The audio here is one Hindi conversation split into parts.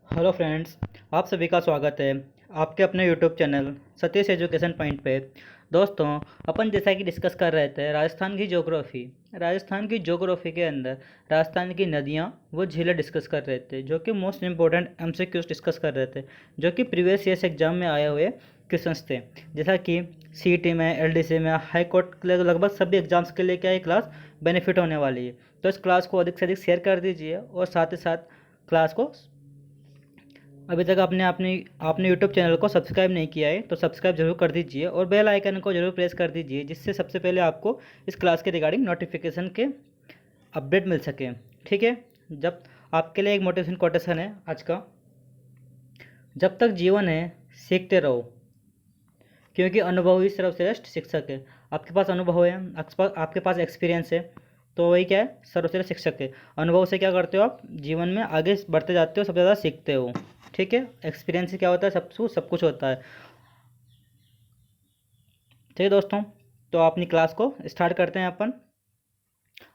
हेलो फ्रेंड्स, आप सभी का स्वागत है आपके अपने YouTube channel Satish education point पे। दोस्तों, अपन जैसा कि डिस्कस कर रहे थे राजस्थान की ज्योग्राफी के अंदर राजस्थान की नदियाँ वो झीलें डिस्कस कर रहे थे, जो कि मोस्ट इम्पोर्टेंट एमसीक्यूज डिस्कस कर रहे थे, जो कि प्रीवियस ईयर्स एग्जाम में आए हुए क्वेश्चंस थे। जैसा कि सीईटी में, एलडीसी में, हाई कोर्ट लगभग सभी एग्जाम्स के लिए क्या ये क्लास बेनिफिट होने वाली है। तो इस क्लास को अधिक से अधिक शेयर कर दीजिए और साथ ही साथ क्लास को अभी तक आपने आपने यूट्यूब चैनल को सब्सक्राइब नहीं किया है तो सब्सक्राइब जरूर कर दीजिए और बेल आइकन को जरूर प्रेस कर दीजिए, जिससे सबसे पहले आपको इस क्लास के रिगार्डिंग नोटिफिकेशन के अपडेट मिल सके। ठीक है। जब आपके लिए एक मोटिवेशन कोटेशन है आज का, जब तक जीवन है सीखते रहो, क्योंकि अनुभव ही सर्वश्रेष्ठ शिक्षक है। आपके पास अनुभव है, आपके पास एक्सपीरियंस है, तो वही क्या है, सर्वश्रेष्ठ शिक्षक है। अनुभव से क्या करते हो, आप जीवन में आगे बढ़ते जाते हो, सबसे ज़्यादा सीखते हो। ठीक है। एक्सपीरियंस से क्या होता है, सब कुछ होता है। ठीक है दोस्तों, तो अपनी क्लास को स्टार्ट करते हैं।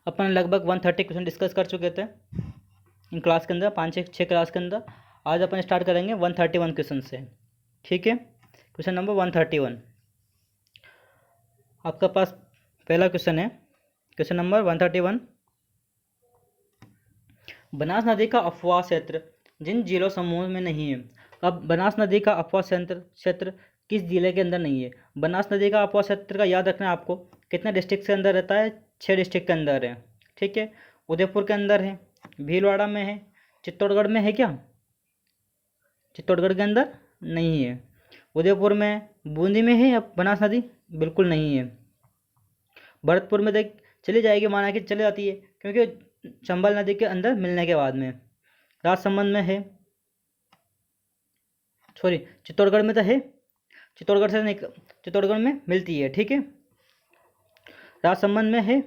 अपन लगभग 130 क्वेश्चन डिस्कस कर चुके थे इन क्लास के अंदर, 5-6 क्लास के अंदर। आज अपन स्टार्ट करेंगे 131 क्वेश्चन से। ठीक है। क्वेश्चन नंबर 131 आपका पास पहला क्वेश्चन है। क्वेश्चन नंबर 131, बनास नदी का अपवाह क्षेत्र जिन जिलों समूह में नहीं है। अब बनास नदी का अपवाह क्षेत्र किस जिले के अंदर नहीं है। बनास नदी का अपवाह क्षेत्र का याद रखना है आपको, कितने डिस्ट्रिक्ट के अंदर रहता है, 6 डिस्ट्रिक्ट के अंदर है। ठीक है। उदयपुर के अंदर है, भीलवाड़ा में है, चित्तौड़गढ़ में है क्या, चित्तौड़गढ़ के अंदर नहीं है। उदयपुर में, बूंदी में है या बनास नदी, बिल्कुल नहीं है। भरतपुर में देख चली जाएगी, माना कि चली जाती है, क्योंकि चंबल नदी के अंदर मिलने के बाद में। राजसमंद में है, सॉरी चित्तौड़गढ़ में तो है, चित्तौड़गढ़ से नहीं, चित्तौड़गढ़ में मिलती है। ठीक है। राजसमंद में है,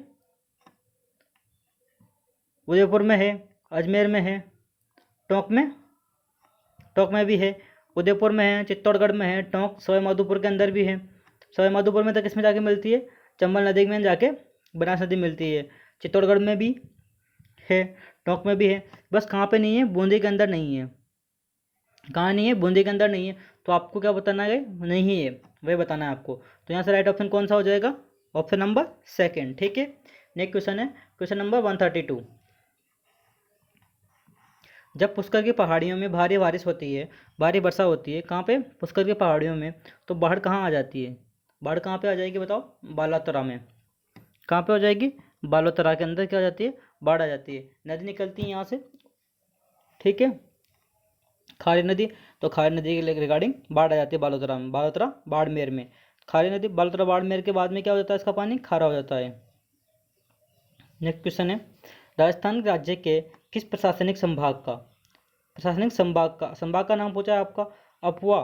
उदयपुर में है, अजमेर में है, टोंक में भी है। उदयपुर में है, चित्तौड़गढ़ में है, टोंक सवाईमाधोपुर के अंदर भी है। सवाईमाधोपुर में तो किस में जाके मिलती है, चंबल नदी में जाके बनास नदी मिलती है। चित्तौड़गढ़ में भी है, टोंक में भी है, बस कहाँ पे नहीं है, बूंदी के अंदर नहीं है। कहाँ नहीं है, बूंदी के अंदर नहीं है। तो आपको क्या बताना है, नहीं है, वही बताना है आपको। तो यहाँ से राइट ऑप्शन कौन सा हो जाएगा, ऑप्शन नंबर सेकेंड। ठीक है। नेक्स्ट क्वेश्चन है क्वेश्चन नंबर 132, जब पुष्कर की पहाड़ियों में भारी बारिश होती है, भारी वर्षा होती है, कहाँ पे, पुष्कर की पहाड़ियों में, तो बाढ़ कहाँ आ जाती है। बाढ़ कहाँ पे आ जाएगी बताओ, बालोतरा में। कहाँ पे हो जाएगी, बालोतरा के अंदर क्या हो जाती है, बाढ़ आ जाती है। नदी निकलती है यहाँ से, ठीक है, खारी नदी। तो खारी नदी के रिगार्डिंग बाढ़ आ जाती है बालोतरा में, बालोतरा बाड़मेर में। खारी नदी बालोतरा बाड़मेर के बाद में क्या हो जाता है, इसका पानी खारा हो जाता है। नेक्स्ट क्वेश्चन है, राजस्थान राज्य के किस संभाग का नाम पूछा है आपका। अफवा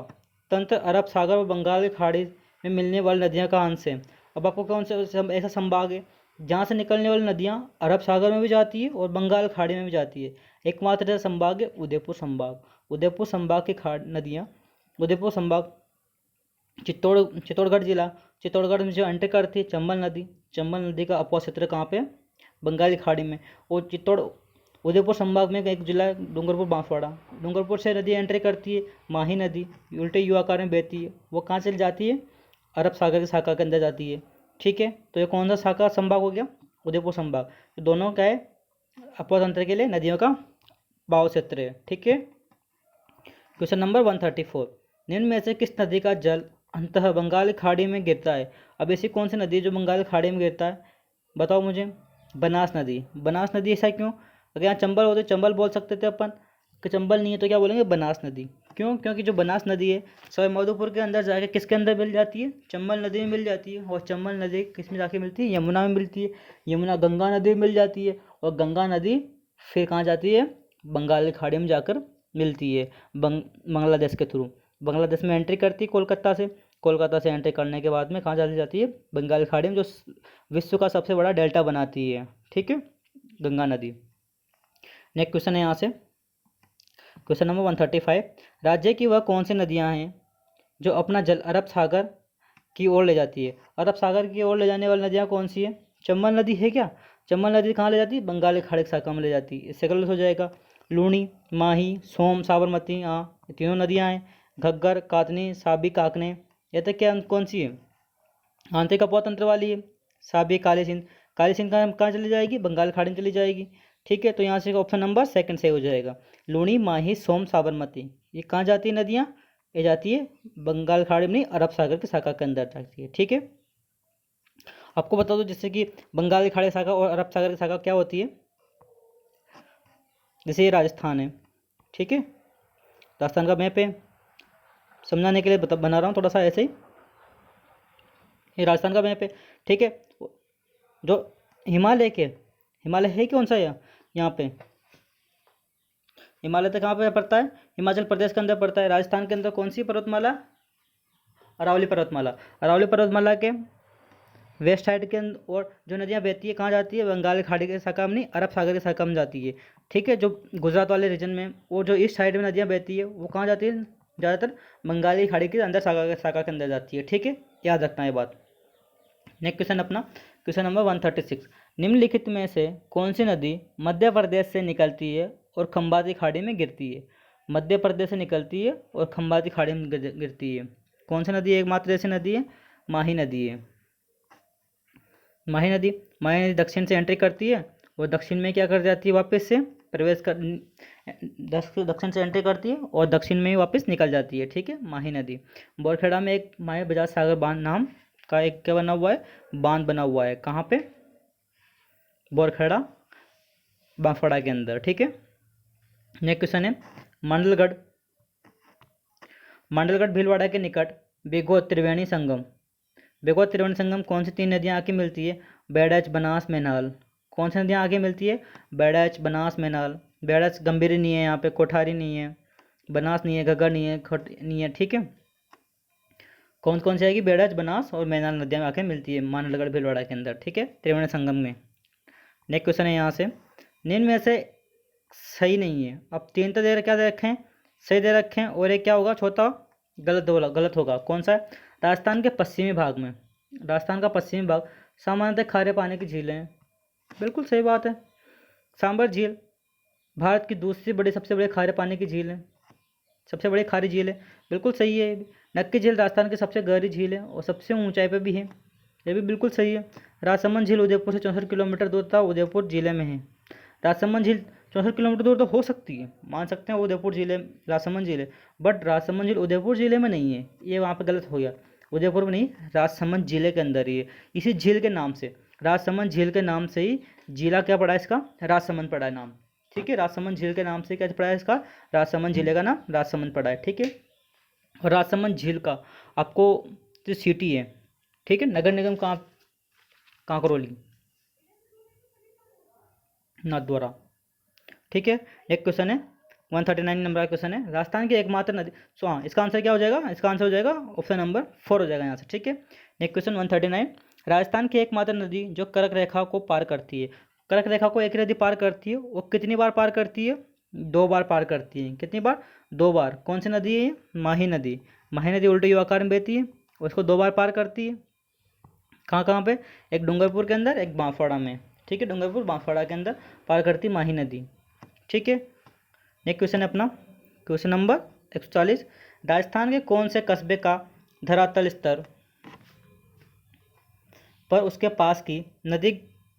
तंत्र अरब सागर और बंगाल की खाड़ी में मिलने वाली नदियां का अंश है। अब आपको कौन सा ऐसा संभाग है जहाँ से निकलने वाली नदियाँ अरब सागर में भी जाती है और बंगाल खाड़ी में भी जाती है। एकमात्र ऐसा संभाग है उदयपुर संभाग। उदयपुर संभाग की खाड़ नदियाँ, उदयपुर संभाग, चित्तौड़गढ़ जिला, चित्तौड़गढ़ में जो एंटर करती है चंबल नदी का अपवा क्षेत्र कहाँ पे, बंगाली खाड़ी में। और उदयपुर संभाग में एक जिला है डूंगरपुर बांसवाड़ा। डूंगरपुर से नदी एंट्री करती है, माही नदी उल्टे यू आकार में बहती है, वो कहाँ चली जाती है, अरब सागर की शाखा के अंदर जाती है। ठीक है। तो ये कौन सा शाखा संभाग हो गया, उदयपुर संभाग। तो दोनों क्या है, अपवा तंत्र के लिए नदियों का बाव क्षेत्र है। ठीक है। क्वेश्चन नंबर 134, निम्न में से किस नदी का जल अंततः बंगाल की खाड़ी में गिरता है। अब ऐसी कौन सी नदी है जो बंगाल की खाड़ी में गिरता है, बताओ मुझे। बनास नदी। बनास नदी ऐसा क्यों, अगर यहाँ चंबल होते चंबल बोल सकते थे अपन, कि चंबल नहीं है तो क्या बोलेंगे, बनास नदी। क्यों, क्योंकि जो बनास नदी है सवाईमाधोपुर के अंदर जाके किसके अंदर मिल जाती है, चंबल नदी में मिल जाती है। और चंबल नदी किस में जाके मिलती है, यमुना में मिलती है। यमुना गंगा नदी में मिल जाती है, और गंगा नदी फिर कहाँ जाती है, बंगाल की खाड़ी में जाकर मिलती है, बांग्लादेश के थ्रू। बांग्लादेश में एंट्री करती है कोलकाता से एंट्री करने के बाद में कहाँ चली जाती है, बंगाल की खाड़ी में, जो विश्व का सबसे बड़ा डेल्टा बनाती है। ठीक है, गंगा नदी। नेक्स्ट क्वेश्चन है यहाँ से क्वेश्चन नंबर 135, राज्य की वह कौन सी नदियाँ हैं जो अपना जल अरब सागर की ओर ले जाती है। अरब सागर की ओर ले जाने वाली नदियाँ कौन सी है, चंबल नदी है क्या। चंबल नदी कहाँ ले जाती है, बंगाल की खाड़ी की शाखा में ले जाती है, इससे गलत हो जाएगा। लूणी, माही, सोम, साबरमती, ये तीनों नदियाँ हैं। घग्गर, कातनी, साबी, काकने, ये तक क्या कौन सी है? आंतरिक अपवा तंत्र वाली है। साबी, काली सिंध, काली सिंध कहाँ चली जाएगी? बंगाल खाड़ी में चली जाएगी। ठीक है, तो यहाँ से ऑप्शन नंबर सेकंड सही हो जाएगा। लूणी, माही, सोम, साबरमती, ये कहाँ जाती है नदियाँ? ये जाती है बंगाल खाड़ी में नहीं, अरब सागर की शाखा के अंदर जाती है। ठीक है, आपको बता दो जैसे कि बंगाल की खाड़ी शाखा और अरब सागर की शाखा क्या होती है। जैसे ये राजस्थान है, ठीक है, राजस्थान का मैप है, समझाने के लिए बना रहा हूँ थोड़ा सा ऐसे ही। ये राजस्थान का मैप है, ठीक है। जो हिमालय है कौन सा है यहाँ पे? हिमालय तो कहाँ पे पड़ता है? हिमाचल प्रदेश के अंदर पड़ता है। राजस्थान के अंदर कौन सी पर्वतमाला? अरावली पर्वतमाला। अरावली पर्वतमाला के वेस्ट साइड के अंदर और जो नदियाँ बहती है कहाँ जाती है? बंगाल की खाड़ी के शाखा में नहीं, अरब सागर के शाखा में जाती है। ठीक है, जो गुजरात वाले रीजन में और जो ईस्ट साइड में नदियाँ बहती है वो कहाँ जाती है? ज़्यादातर बंगाली खाड़ी के अंदर शाखा के अंदर जाती है। ठीक है, याद रखना ये बात। नेक्स्ट क्वेश्चन अपना, क्वेश्चन नंबर 136। निम्नलिखित में से कौन सी नदी मध्य प्रदेश से निकलती है और खंबाती खाड़ी में गिरती है? मध्य प्रदेश से निकलती है और खंबाती खाड़ी में गिरती है। कौन सी नदी? एकमात्र ऐसी नदी है, माही नदी है। माही नदी दक्षिण से एंट्री करती है और दक्षिण में क्या कर जाती है? वापस से प्रवेश कर दक्षिण से एंट्री करती है और दक्षिण में ही वापस निकल जाती है। ठीक है, माही नदी। बोरखेड़ा में एक माया बजाज सागर बांध नाम का एक क्या बना हुआ है? बांध बना हुआ है। कहाँ पे? बोरखेड़ा बांसवाड़ा के अंदर। ठीक है, नेक्स्ट क्वेश्चन है मंडलगढ़ भीलवाड़ा के निकट बेगो त्रिवेणी संगम। बेगो त्रिवेणी संगम कौन सी तीन नदियाँ आके मिलती है? बैडच, बनास, मैनाल। कौन सी नदियाँ आगे मिलती है? बैडच, बनास, मैनाल। बैडच गंभीर नहीं है, यहाँ पे कोठारी नहीं है, बनास नहीं है, घग्गर नहीं है, खट नहीं है। ठीक है, कौन कौन सी आएगी? बैडच, बनास और मैनाल नदियाँ आके मिलती है मंडलगढ़ भीलवाड़ा के अंदर। ठीक है, त्रिवेणी संगम में। नेक्स्ट क्वेश्चन है यहाँ से, निम्न में से सही नहीं है। अब तीन तो क्या दे रखे हैं? सही दे रखे हैं और एक क्या होगा? चौथा गलत होगा। कौन सा है? राजस्थान के पश्चिमी भाग में, राजस्थान का पश्चिमी भाग सामान्यतः खारे पानी की झीलें हैं। बिल्कुल सही बात है। सांबर झील भारत की दूसरी बड़ी सबसे बड़ी खारे पानी की झील है, सबसे बड़ी खारी झील है। बिल्कुल सही है। नक्की झील राजस्थान की सबसे गहरी झील है और सबसे ऊंचाई पर भी है, ये भी बिल्कुल सही है। राजसमंद झील उदयपुर से 64 किलोमीटर दूर तथा उदयपुर जिले में है। राजसमंद झील 64 किलोमीटर दूर तो हो सकती है, मान सकते हैं उदयपुर जिले राजसमंद झील है, बट राजसमंद झील उदयपुर जिले में नहीं है, ये वहाँ पे गलत हो गया। उदयपुर में नहीं, राजसमंद जिले के अंदर ही है। इसी झील के नाम से, राजसमंद झील के नाम से ही जिला क्या पड़ा है इसका? राजसमंद पड़ा है नाम। ठीक है, राजसमंद झील के नाम से क्या पड़ा है इसका? राजसमंद जिले का नाम राजसमंद पड़ा है। ठीक है, और राजसमंद झील का आपको जो सिटी है, ठीक है, नगर निगम कहाँ? कांकरोली, नाथद्वारा। ठीक है, एक क्वेश्चन है 139 नंबर का क्वेश्चन है, राजस्थान की एकमात्र नदी। सो हाँ, इसका आंसर क्या हो जाएगा? इसका आंसर हो जाएगा ऑप्शन नंबर 4 हो जाएगा यहाँ से। ठीक है, नेक्स्ट क्वेश्चन 139, राजस्थान की एकमात्र नदी जो कर्क रेखा को पार करती है। कर्क रेखा को एक नदी पार करती है, वो कितनी बार पार करती है? 2 बार पार करती है। कितनी बार? 2 बार। कौन सी नदी है ये? माही नदी। माही नदी उल्टे यू आकार में बहती है, उसको 2 बार पार करती है। कहाँ कहाँ पे? एक डूंगरपुर के अंदर, एक बांसवाड़ा में। ठीक है, डूंगरपुर बांसवाड़ा के अंदर पार करती माही नदी। ठीक है, नेक्स्ट क्वेश्चन है अपना, क्वेश्चन नंबर 140, राजस्थान के कौन से कस्बे का धरातल स्तर पर उसके पास की नदी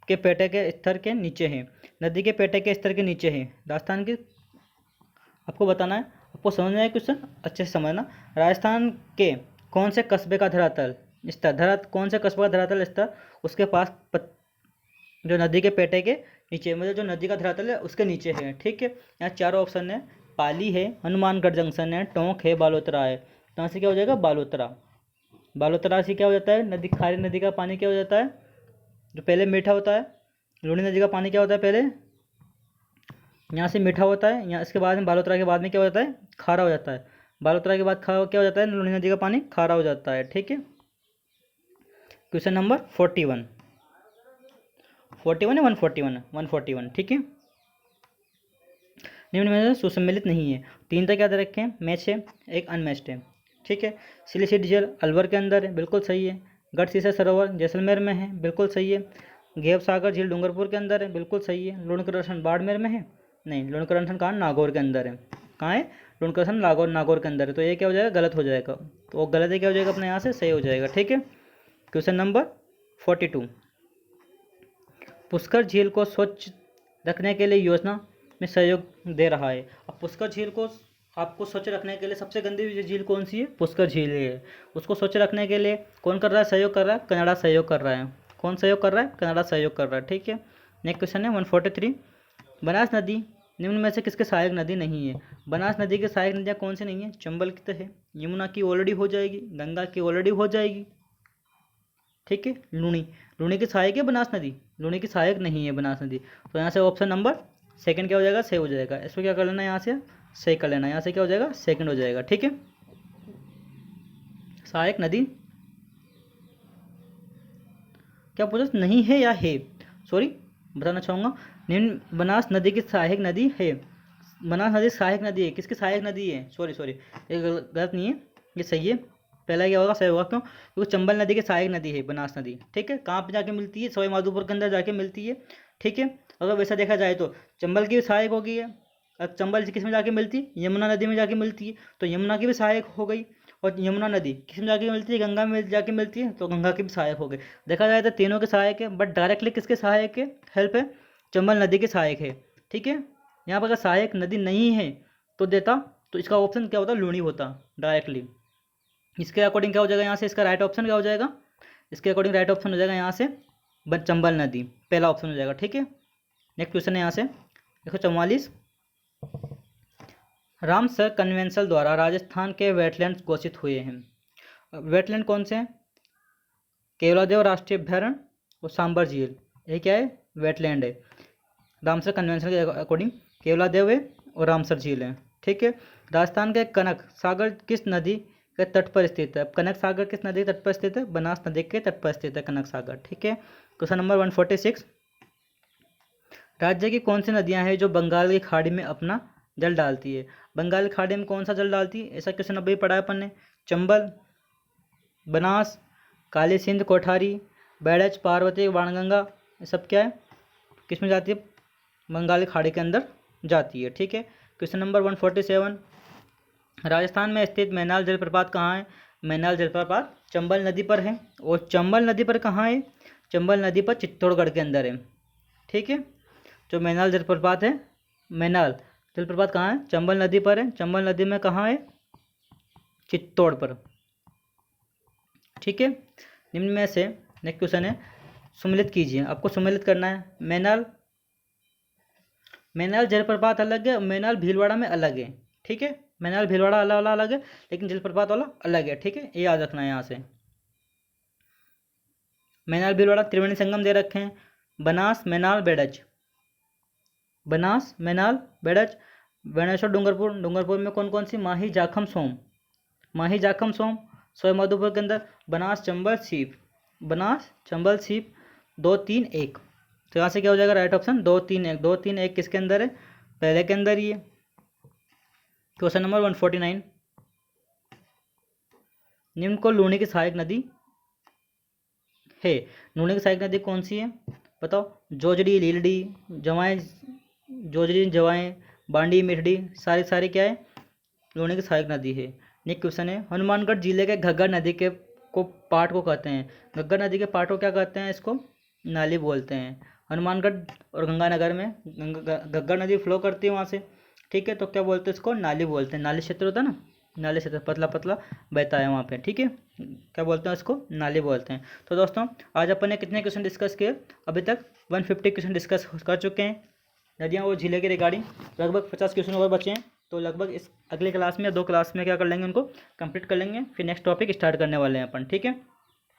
के पेटे के स्तर के नीचे है? नदी के पेटे के स्तर के नीचे है राजस्थान की। आपको बताना है, आपको समझना है क्वेश्चन, अच्छे से समझना। राजस्थान के कौन से कस्बे का धरातल स्तर, कौन से कस्बे का धरातल स्तर उसके पास जो नदी के पेटे के नीचे, मतलब जो नदी का धरातल है उसके नीचे है। ठीक है, यहाँ चारों ऑप्शन है, पाली है, हनुमानगढ़ जंक्शन है, टोंक है, बालोतरा है। तो यहाँ से क्या हो जाएगा? बालोतरा। बालोतरा से क्या हो जाता है? नदी, खारी नदी का पानी क्या हो जाता है? जो पहले मीठा होता है। लूणी नदी का पानी क्या होता है? पहले यहाँ से मीठा होता है, यहाँ इसके बाद में बालोतरा के बाद में क्या हो जाता है? खारा हो जाता है। बालोतरा के बाद क्या हो जाता है? लूणी नदी का पानी खारा हो जाता है। ठीक है, क्वेश्चन नंबर 41 है 141। ठीक है, निम्न में से सुसम्मिलित नहीं है। 3 तक याद रखें, मैच है, एक अनमैच्ड है। ठीक है, सिलिसिट झील अलवर के अंदर है, बिल्कुल सही है। गढ़सीसा सरोवर जैसलमेर में है, बिल्कुल सही है। घेव सागर झील डूंगरपुर के अंदर है, बिल्कुल सही है। लूणकरसन बाड़मेर में है नहीं, लुणकरणस्थान कहाँ, नागौर के अंदर है। कहाँ है, लुणकरणस्थान नागौर के अंदर है। तो ये क्या हो जाएगा, गलत हो जाएगा। तो वो गलत है, क्या हो जाएगा अपने यहाँ से सही हो जाएगा। ठीक है। क्वेश्चन नंबर 42, पुष्कर झील को स्वच्छ रखने के लिए योजना में सहयोग दे रहा है। अब पुष्कर झील को आपको स्वच्छ रखने के लिए, सबसे गंदी झील कौन सी है, पुष्कर झील है। उसको स्वच्छ रखने के लिए कौन कर रहा है, सहयोग कर रहा है, कनाडा सहयोग कर रहा है। कौन सहयोग कर रहा है, कनाडा सहयोग कर रहा है। ठीक है। नेक्स्ट क्वेश्चन है 143, बनास नदी निम्न में से किसके सहायक नदी नहीं है। बनास नदी की सहायक नदियाँ कौन सी नहीं है, चंबल की तो है, यमुना की ऑलरेडी हो जाएगी, गंगा की ऑलरेडी हो जाएगी। ठीक है। लूणी की सहायक है बनास नदी, लूणी की सहायक नहीं है बनास नदी। तो यहाँ से ऑप्शन नंबर सेकंड क्या हो जाएगा, सही हो जाएगा। इसको क्या कर लेना है, यहाँ से सही कर लेना, यहाँ से क्या हो जाएगा, सेकंड हो जाएगा। ठीक है। सहायक नदी क्या पूछा, नहीं है या है, सॉरी बताना चाहूँगा, निम्न बनास नदी की सहायक नदी है। बनास नदी सहायक नदी है, किसकी सहायक नदी है, सॉरी ये गलत नहीं है, ये सही है। पहला क्या होगा, सही होगा, क्यों, क्योंकि चंबल नदी की सहायक नदी है बनास नदी। ठीक है। कहाँ पे जाके मिलती है, सवाई माधोपुर के अंदर जाके मिलती है। ठीक है। अगर वैसा देखा जाए तो चंबल की भी सहायक होगी है। अब चंबल किस में जाके मिलती है, यमुना नदी में जाके मिलती है, तो यमुना की भी सहायक हो गई। और यमुना नदी किस में जाके मिलती है, गंगा में जाके मिलती है, तो गंगा की भी सहायक हो गई। देखा जाए तो तीनों के सहायक है, बट डायरेक्टली किसके सहायक है, हेल्प है, चंबल नदी के सहायक है। ठीक है। यहाँ पर अगर सहायक नदी नहीं है तो देता, तो इसका ऑप्शन क्या होता, लूणी होता डायरेक्टली। इसके अकॉर्डिंग क्या हो जाएगा, यहाँ से इसका राइट ऑप्शन क्या हो जाएगा, इसके अकॉर्डिंग राइट ऑप्शन हो जाएगा यहाँ से चंबल नदी, पहला ऑप्शन हो जाएगा। ठीक है। नेक्स्ट क्वेश्चन है यहाँ से 144, रामसर कन्वेंशन द्वारा राजस्थान के वेटलैंड्स घोषित हुए हैं। वेटलैंड कौन से हैं, केवलादेव राष्ट्रीय अभ्यारण्य और सांबर झील, ये क्या है, वेटलैंड है। रामसर कन्वेंशन के अकॉर्डिंग केवलादेव है और रामसर झील है। ठीक है। राजस्थान के कनक सागर किस नदी के तट पर स्थित है। कनक सागर किस नदी के तट पर स्थित है, बनास नदी के तट पर स्थित है कनक सागर। ठीक है। क्वेश्चन नंबर 146, राज्य की कौन सी नदियां हैं जो बंगाल की खाड़ी में अपना जल डालती है। बंगाल की खाड़ी में कौन सा जल डालती है, ऐसा क्वेश्चन अभी पढ़ा है अपन ने। चंबल, बनास, काली सिंध कोठारी, बैड़च, पार्वती, बाणगंगा, ये सब क्या है, किस में जाती है, बंगाल की खाड़ी के अंदर जाती है। ठीक है। क्वेश्चन नंबर 147, राजस्थान में स्थित मैनाल जलप्रपात कहाँ है। मैनाल जलप्रपात चंबल नदी पर है। और चंबल नदी पर कहाँ है, चंबल नदी पर चित्तौड़गढ़ के अंदर है। ठीक है। जो मैनाल जलप्रपात है, मैनाल जलप्रपात कहाँ है, चंबल नदी पर है। चंबल नदी में कहाँ है, चित्तौड़ पर। ठीक है। निम्न में से नेक्स्ट क्वेश्चन है, सम्मिलित कीजिए, आपको सम्मिलित करना है। मैनाल जलप्रपात अलग है, मैनाल भीलवाड़ा में अलग है। ठीक है। मैनाल भीलवाड़ा अलग अलग है, लेकिन जलप्रपात वाला अलग है। ठीक है। ये याद रखना है यहाँ से। मैनाल भीलवाड़ा त्रिवेणी संगम दे रखे हैं, बनास, मैनाल, बेड़च, बनास, मैनाल, बेड़च, बेणेश्वर, डूंगरपुर में कौन कौन सी, माही, जाखम, सोम, माही, जाखम, सोम, सवाई माधोपुर के अंदर बनास, चंबल, सीप, बनास, चंबल, सीप, 2, 3, 1। तो यहाँ से क्या हो जाएगा, राइट ऑप्शन 2, 3, 1। 2, 3, 1 किसके अंदर है, पहले के अंदर ही है। क्वेश्चन नंबर 149, निम्न को लूणी की सहायक नदी है। लूणी की सहायक नदी कौन सी है, बताओ। जोजड़ी, लीलड़ी, जवाएं, जोजड़ी, जवाएं, बांडी, मिठड़ी, सारी क्या है, लूणी की सहायक नदी है। नेक्स्ट क्वेश्चन है, हनुमानगढ़ जिले के घग्गर नदी के पाट को कहते हैं। घग्गर नदी के पाट को क्या कहते हैं, इसको नाली बोलते हैं। हनुमानगढ़ और गंगानगर में घग्गर नदी फ्लो करती है वहाँ से। ठीक है। तो क्या बोलते हैं इसको, नाली बोलते हैं। नाली क्षेत्र होता है ना, नाली क्षेत्र पतला पतला बहता है वहाँ पे। ठीक है। क्या बोलते हैं इसको, नाली बोलते हैं। तो दोस्तों आज अपन ने कितने क्वेश्चन डिस्कस किए, अभी तक 150 क्वेश्चन डिस्कस कर चुके हैं नदियाँ और झीलें के रिगार्डिंग। लगभग 50 क्वेश्चन और बचे हैं। तो लगभग इस अगले क्लास में या 2 क्लास में क्या कर लेंगे, उनको कंप्लीट कर लेंगे, फिर नेक्स्ट टॉपिक स्टार्ट करने वाले हैं अपन। ठीक है।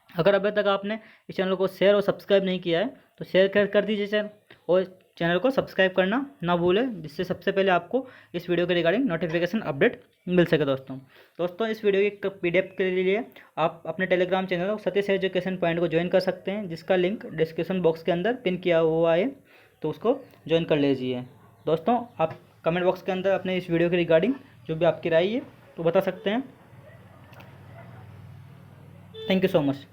अगर अभी तक आपने इस चैनल को शेयर और सब्सक्राइब नहीं किया है तो शेयर कर दीजिए सर, और चैनल को सब्सक्राइब करना ना भूलें, जिससे सबसे पहले आपको इस वीडियो के रिगार्डिंग नोटिफिकेशन अपडेट मिल सके। दोस्तों इस वीडियो की PDF के लिए आप अपने Telegram channel Satish education point को ज्वाइन कर सकते हैं, जिसका लिंक डिस्क्रिप्शन बॉक्स के अंदर पिन किया हुआ है, तो उसको ज्वाइन कर लीजिए। दोस्तों आप कमेंट बॉक्स के अंदर अपने इस वीडियो के रिगार्डिंग जो भी आपकी राय है तो बता सकते हैं। Thank you so much.